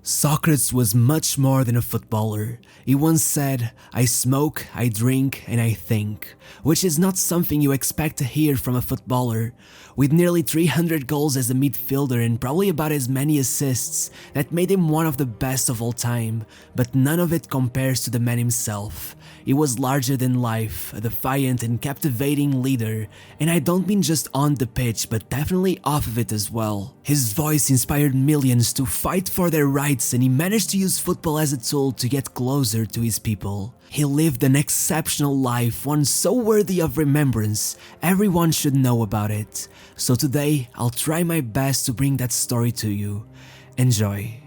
Socrates was much more than a footballer. He once said, "I smoke, I drink, and I think," which is not something you expect to hear from a footballer. With nearly 300 goals as a midfielder and probably about as many assists, that made him one of the best of all time, but none of it compares to the man himself. He was larger than life, a defiant and captivating leader, and I don't mean just on the pitch, but definitely off of it as well. His voice inspired millions to fight for their rights, and he managed to use football as a tool to get closer to his people. He lived an exceptional life, one so worthy of remembrance, everyone should know about it. So today, I'll try my best to bring that story to you. Enjoy.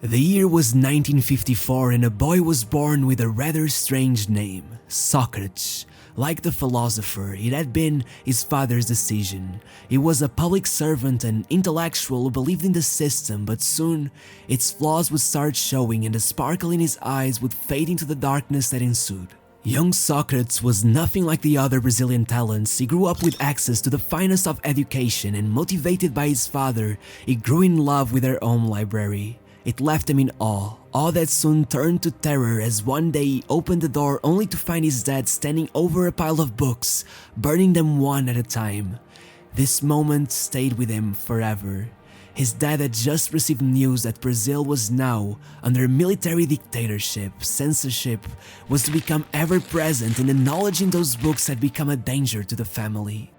The year was 1954 and a boy was born with a rather strange name, Socrates. Like the philosopher, it had been his father's decision. He was a public servant and intellectual who believed in the system, but soon its flaws would start showing and the sparkle in his eyes would fade into the darkness that ensued. Young Socrates was nothing like the other Brazilian talents. He grew up with access to the finest of education and motivated by his father, he grew in love with their own library. It left him in awe that soon turned to terror as one day he opened the door only to find his dad standing over a pile of books, burning them one at a time. This moment stayed with him forever. His dad had just received news that Brazil was now under military dictatorship. Censorship was to become ever present and the knowledge in those books had become a danger to the family.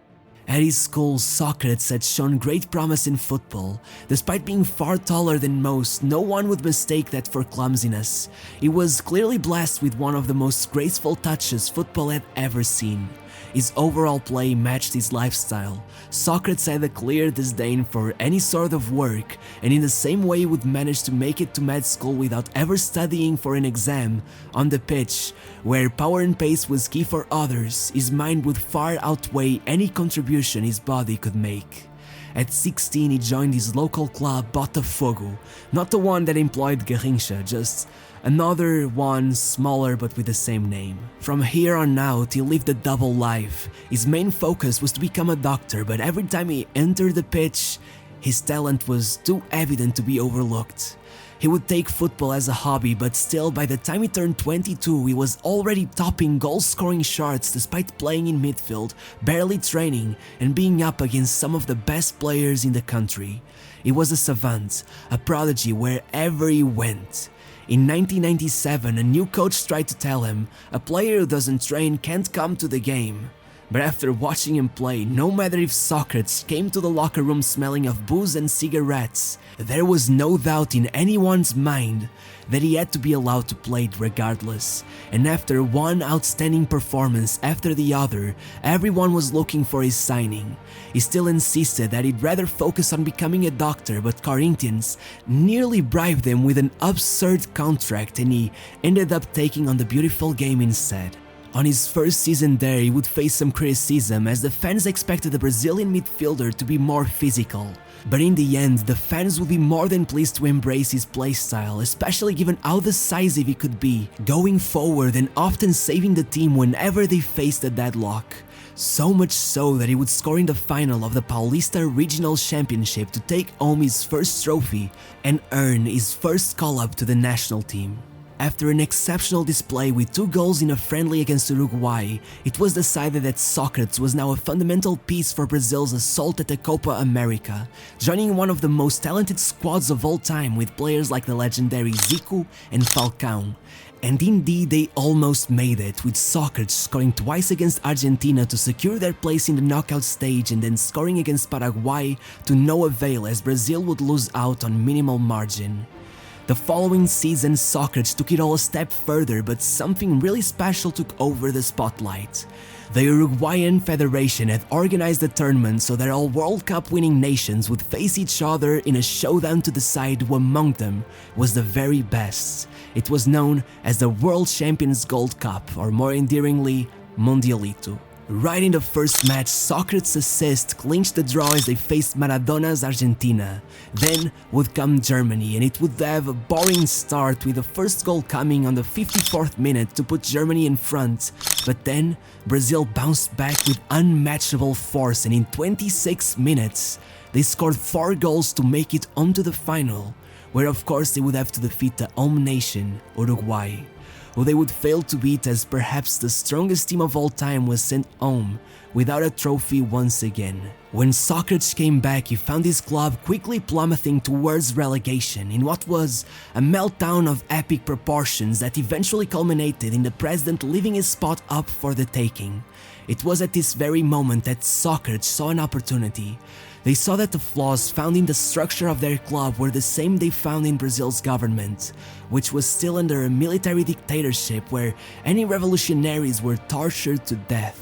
At his school, Socrates had shown great promise in football. Despite being far taller than most, no one would mistake that for clumsiness. He was clearly blessed with one of the most graceful touches football had ever seen. His overall play matched his lifestyle. Socrates had a clear disdain for any sort of work, and in the same way would manage to make it to med school without ever studying for an exam. On the pitch, where power and pace was key for others, his mind would far outweigh any contribution his body could make. At 16, he joined his local club Botafogo, not the one that employed Garrincha, just another one smaller but with the same name. From here on out, he lived a double life. His main focus was to become a doctor, but every time he entered the pitch, his talent was too evident to be overlooked. He would take football as a hobby, but still by the time he turned 22, he was already topping goal-scoring charts despite playing in midfield, barely training, and being up against some of the best players in the country. He was a savant, a prodigy wherever he went. In 1997, a new coach tried to tell him, a player who doesn't train can't come to the game. But after watching him play, no matter if Socrates came to the locker room smelling of booze and cigarettes, there was no doubt in anyone's mind that he had to be allowed to play regardless. And after one outstanding performance after the other, everyone was looking for his signing. He still insisted that he'd rather focus on becoming a doctor, but Corinthians nearly bribed him with an absurd contract and he ended up taking on the beautiful game instead. On his first season there, he would face some criticism as the fans expected the Brazilian midfielder to be more physical. But in the end, the fans would be more than pleased to embrace his playstyle, especially given how decisive he could be, going forward and often saving the team whenever they faced a deadlock. So much so that he would score in the final of the Paulista Regional Championship to take home his first trophy and earn his first call-up to the national team. After an exceptional display with 2 goals in a friendly against Uruguay, it was decided that Socrates was now a fundamental piece for Brazil's assault at the Copa America, joining one of the most talented squads of all time with players like the legendary Zico and Falcao. And indeed they almost made it, with Socrates scoring twice against Argentina to secure their place in the knockout stage and then scoring against Paraguay to no avail as Brazil would lose out on minimal margin. The following season, Socrates took it all a step further, but something really special took over the spotlight. The Uruguayan Federation had organized a tournament so that all World Cup winning nations would face each other in a showdown to decide who among them was the very best. It was known as the World Champions Gold Cup, or more endearingly, Mundialito. Right in the first match, Socrates' assist clinched the draw as they faced Maradona's Argentina. Then would come Germany, and it would have a boring start with the first goal coming on the 54th minute to put Germany in front. But then, Brazil bounced back with unmatchable force, and in 26 minutes, they scored 4 goals to make it onto the final. where of course they would have to defeat the home nation, Uruguay, who they would fail to beat as perhaps the strongest team of all time was sent home without a trophy once again. When Socrates came back, he found his club quickly plummeting towards relegation in what was a meltdown of epic proportions that eventually culminated in the president leaving his spot up for the taking. It was at this very moment that Socrates saw an opportunity. They saw that the flaws found in the structure of their club were the same they found in Brazil's government, which was still under a military dictatorship where any revolutionaries were tortured to death.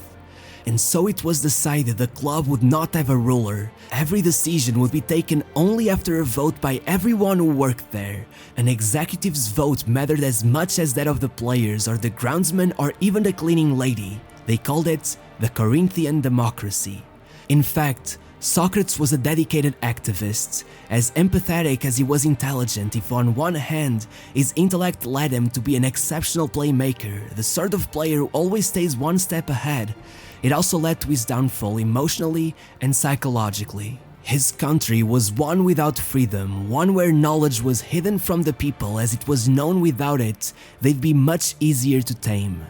And so it was decided the club would not have a ruler. Every decision would be taken only after a vote by everyone who worked there. An executive's vote mattered as much as that of the players or the groundsman or even the cleaning lady. They called it the Corinthian democracy. In fact, Socrates was a dedicated activist, as empathetic as he was intelligent. If on one hand, his intellect led him to be an exceptional playmaker, the sort of player who always stays one step ahead, it also led to his downfall emotionally and psychologically. His country was one without freedom, one where knowledge was hidden from the people, as it was known without it, they'd be much easier to tame.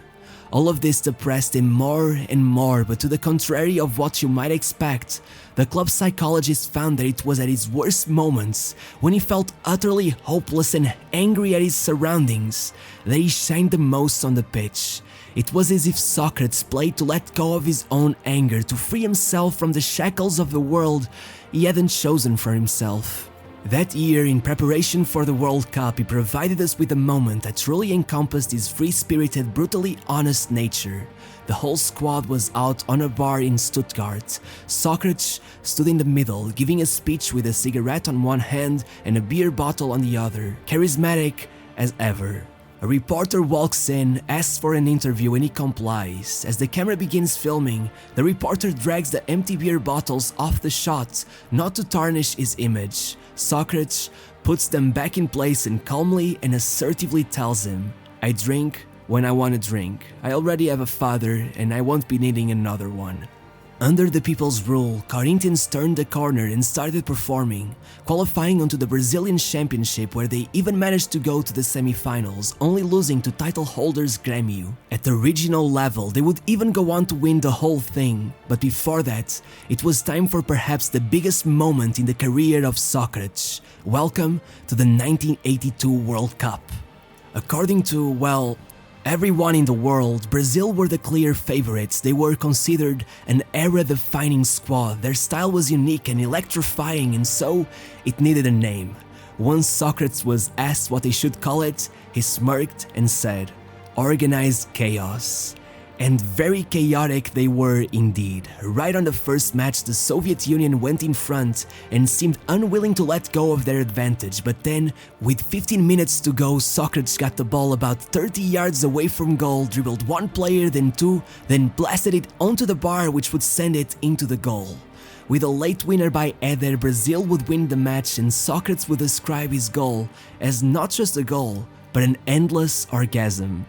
All of this depressed him more and more, but to the contrary of what you might expect, the club's psychologist found that it was at his worst moments, when he felt utterly hopeless and angry at his surroundings, that he shined the most on the pitch. It was as if Socrates played to let go of his own anger, to free himself from the shackles of the world he hadn't chosen for himself. That year, in preparation for the World Cup, he provided us with a moment that truly encompassed his free-spirited, brutally honest nature. The whole squad was out on a bar in Stuttgart. Socrates stood in the middle, giving a speech with a cigarette on one hand and a beer bottle on the other, charismatic as ever. A reporter walks in, asks for an interview, and he complies. As the camera begins filming, the reporter drags the empty beer bottles off the shot, not to tarnish his image. Socrates puts them back in place and calmly and assertively tells him, "I drink when I want to drink. I already have a father and I won't be needing another one." Under the people's rule, Corinthians turned the corner and started performing, qualifying onto the Brazilian Championship, where they even managed to go to the semi-finals, only losing to title holders Grêmio. At the regional level, they would even go on to win the whole thing, but before that, it was time for perhaps the biggest moment in the career of Socrates. Welcome to the 1982 World Cup. According to, well, everyone in the world, Brazil were the clear favorites. They were considered an era-defining squad. Their style was unique and electrifying, and so it needed a name. Once Socrates was asked what they should call it, he smirked and said, "Organized chaos." And very chaotic they were indeed. Right on the first match, the Soviet Union went in front and seemed unwilling to let go of their advantage, but then, with 15 minutes to go, Socrates got the ball about 30 yards away from goal, dribbled one player, then two, then blasted it onto the bar, which would send it into the goal. With a late winner by Eder, Brazil would win the match, and Socrates would describe his goal as not just a goal, but an endless orgasm.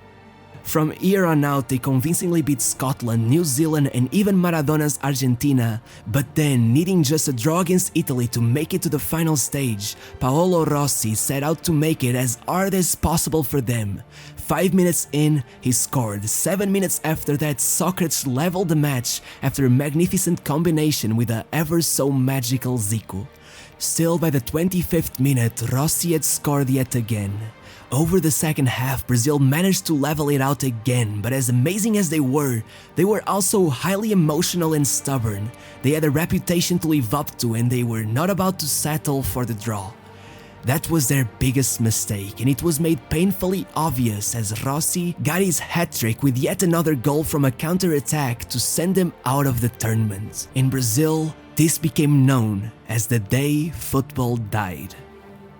From here on out, they convincingly beat Scotland, New Zealand, and even Maradona's Argentina, but then, needing just a draw against Italy to make it to the final stage, Paolo Rossi set out to make it as hard as possible for them. 5 minutes in, he scored. 7 minutes after that, Socrates leveled the match after a magnificent combination with the ever-so-magical Zico. Still, by the 25th minute, Rossi had scored yet again. Over the second half, Brazil managed to level it out again, but as amazing as they were also highly emotional and stubborn. They had a reputation to live up to, and they were not about to settle for the draw. That was their biggest mistake, and it was made painfully obvious as Rossi got his hat-trick with yet another goal from a counter-attack to send them out of the tournament. In Brazil, this became known as the day football died.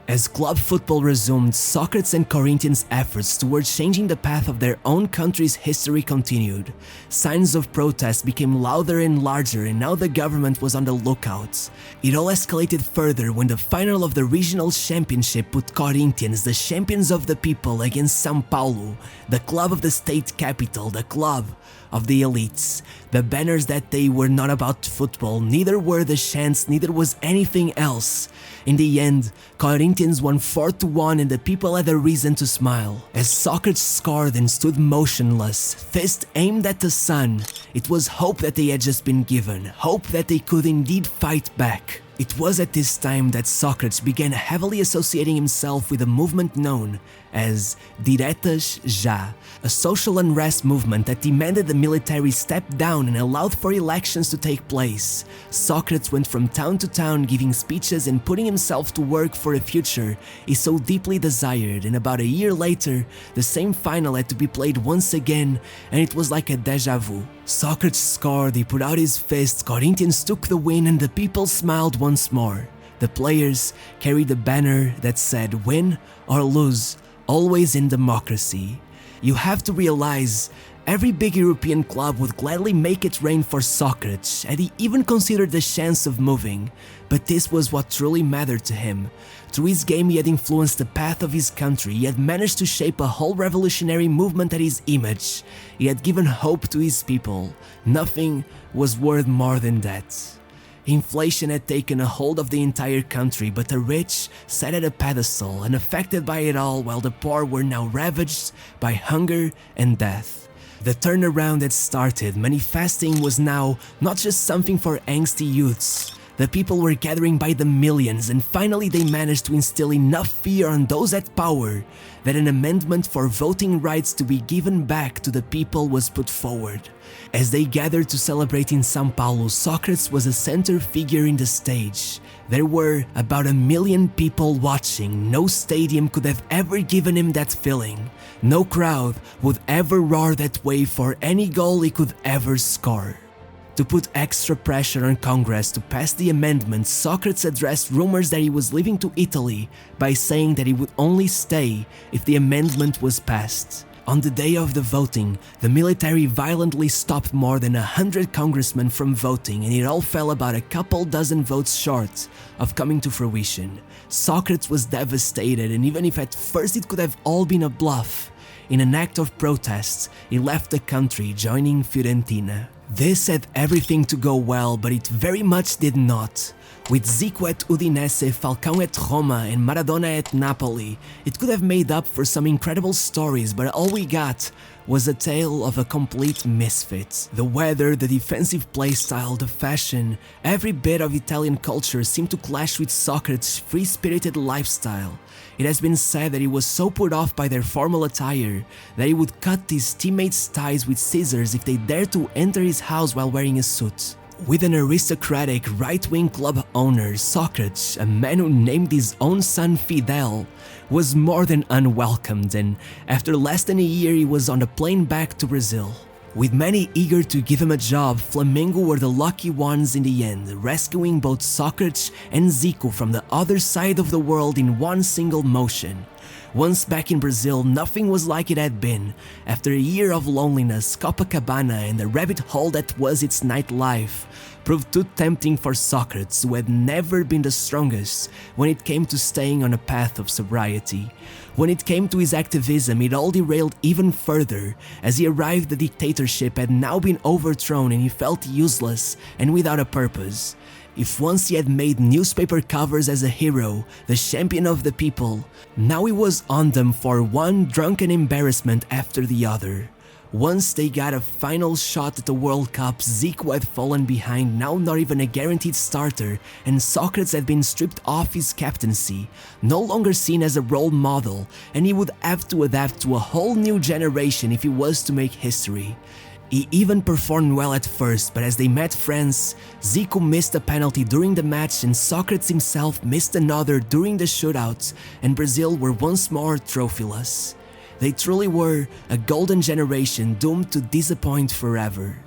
As club football resumed, Socrates and Corinthians' efforts towards changing the path of their own country's history continued. Signs of protest became louder and larger, and now the government was on the lookout. It all escalated further when the final of the regional championship put Corinthians, the champions of the people, against São Paulo, the club of the state capital, the club of the elites. The banners that day were not about football, neither were the chants, neither was anything else. In the end, Corinthians Corinthians won 4-1 and the people had a reason to smile. As Socrates scored and stood motionless, fist aimed at the sun, it was hope that they had just been given, hope that they could indeed fight back. It was at this time that Socrates began heavily associating himself with a movement known as Diretas Já, a social unrest movement that demanded the military step down and allowed for elections to take place. Socrates went from town to town giving speeches and putting himself to work for a future he so deeply desired, and about a year later, the same final had to be played once again, and it was like a déjà vu. Socrates scored, he put out his fist, Corinthians took the win, and the people smiled once more. The players carried a banner that said, "Win or lose, always in democracy." You have to realize, every big European club would gladly make it rain for Socrates, and he even considered the chance of moving. But this was what truly mattered to him. Through his game he had influenced the path of his country, he had managed to shape a whole revolutionary movement at his image. He had given hope to his people. Nothing was worth more than that. Inflation had taken a hold of the entire country, but the rich sat at a pedestal, unaffected by it all, while the poor were now ravaged by hunger and death. The turnaround had started. Manifesting was now not just something for angsty youths. The people were gathering by the millions, and finally they managed to instill enough fear on those at power that an amendment for voting rights to be given back to the people was put forward. As they gathered to celebrate in São Paulo, Socrates was a center figure in the stage. There were about 1 million people watching. No stadium could have ever given him that feeling. No crowd would ever roar that way for any goal he could ever score. To put extra pressure on Congress to pass the amendment, Socrates addressed rumors that he was leaving to Italy by saying that he would only stay if the amendment was passed. On the day of the voting, the military violently stopped more than 100 congressmen from voting, and it all fell about a couple dozen votes short of coming to fruition. Socrates was devastated, and even if at first it could have all been a bluff, in an act of protest, he left the country, joining Fiorentina. This had everything to go well, but it very much did not. With Zico at Udinese, Falcao at Roma, and Maradona at Napoli, it could have made up for some incredible stories, but all we got was a tale of a complete misfit. The weather, the defensive playstyle, the fashion, every bit of Italian culture seemed to clash with Socrates' free-spirited lifestyle. It has been said that he was so put off by their formal attire that he would cut his teammates' ties with scissors if they dared to enter his house while wearing a suit. With an aristocratic right-wing club owner, Socrates, a man who named his own son Fidel, was more than unwelcomed, and after less than a year he was on a plane back to Brazil. With many eager to give him a job, Flamengo were the lucky ones in the end, rescuing both Socrates and Zico from the other side of the world in one single motion. Once back in Brazil, nothing was like it had been. After a year of loneliness, Copacabana and the rabbit hole that was its nightlife proved too tempting for Socrates, who had never been the strongest when it came to staying on a path of sobriety. When it came to his activism, it all derailed even further. As he arrived, the dictatorship had now been overthrown and he felt useless and without a purpose. If once he had made newspaper covers as a hero, the champion of the people, now he was on them for one drunken embarrassment after the other. Once they got a final shot at the World Cup, Zico had fallen behind, now not even a guaranteed starter, and Socrates had been stripped off his captaincy, no longer seen as a role model, and he would have to adapt to a whole new generation if he was to make history. He even performed well at first, but as they met France, Zico missed a penalty during the match and Socrates himself missed another during the shootout, and Brazil were once more trophyless. They truly were a golden generation doomed to disappoint forever.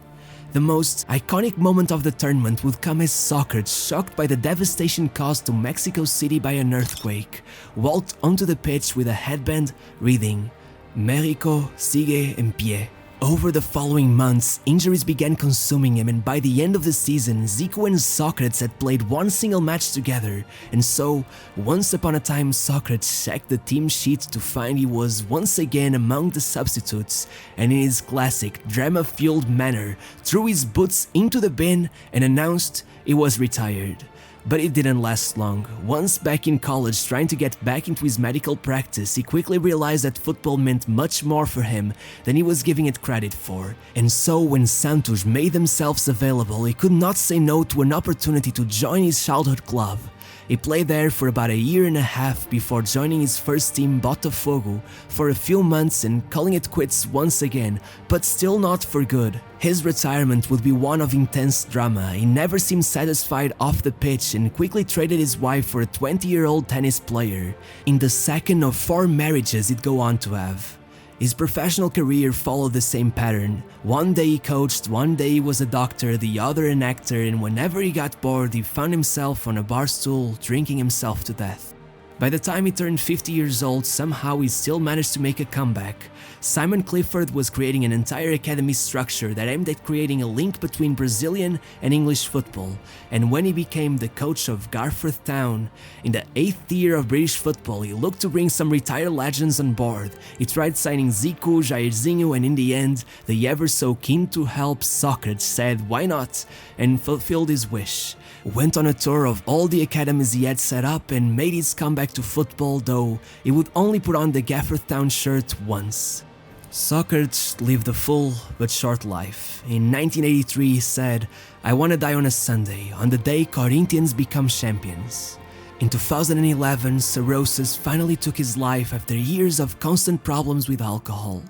The most iconic moment of the tournament would come as Socrates, shocked by the devastation caused to Mexico City by an earthquake, walked onto the pitch with a headband reading, "México sigue en pie." Over the following months, injuries began consuming him, and by the end of the season, Zico and Socrates had played one single match together, and so, once upon a time, Socrates checked the team sheet to find he was once again among the substitutes, and in his classic, drama-fueled manner, threw his boots into the bin and announced he was retired. But it didn't last long. Once back in college trying to get back into his medical practice, he quickly realized that football meant much more for him than he was giving it credit for. And so when Santos made themselves available, he could not say no to an opportunity to join his childhood club. He played there for about a year and a half before joining his first team Botafogo for a few months and calling it quits once again, but still not for good. His retirement would be one of intense drama. He never seemed satisfied off the pitch and quickly traded his wife for a 20-year-old tennis player, in the second of 4 marriages he'd go on to have. His professional career followed the same pattern. One day he coached, one day he was a doctor, the other an actor, and whenever he got bored he found himself on a bar stool drinking himself to death. By the time he turned 50 years old, somehow he still managed to make a comeback. Simon Clifford was creating an entire academy structure that aimed at creating a link between Brazilian and English football, and when he became the coach of Garforth Town, in the 8th year of British football, he looked to bring some retired legends on board. He tried signing Zico, Jairzinho, and in the end, the ever so keen to help Socrates said why not, and fulfilled his wish. Went on a tour of all the academies he had set up and made his comeback to football, though he would only put on the Garforth Town shirt once. Socrates lived a full but short life. In 1983 he said, "I want to die on a Sunday, on the day Corinthians become champions." In 2011, cirrhosis finally took his life after years of constant problems with alcohol.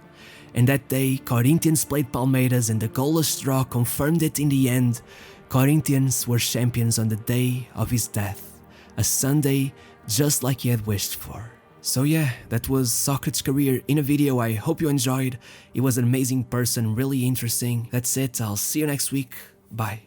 And that day, Corinthians played Palmeiras and the goalless draw confirmed that in the end, Corinthians were champions on the day of his death, a Sunday just like he had wished for. So yeah, that was Socrates' career in a video. I hope you enjoyed. He was an amazing person, really interesting. That's it, I'll see you next week. Bye.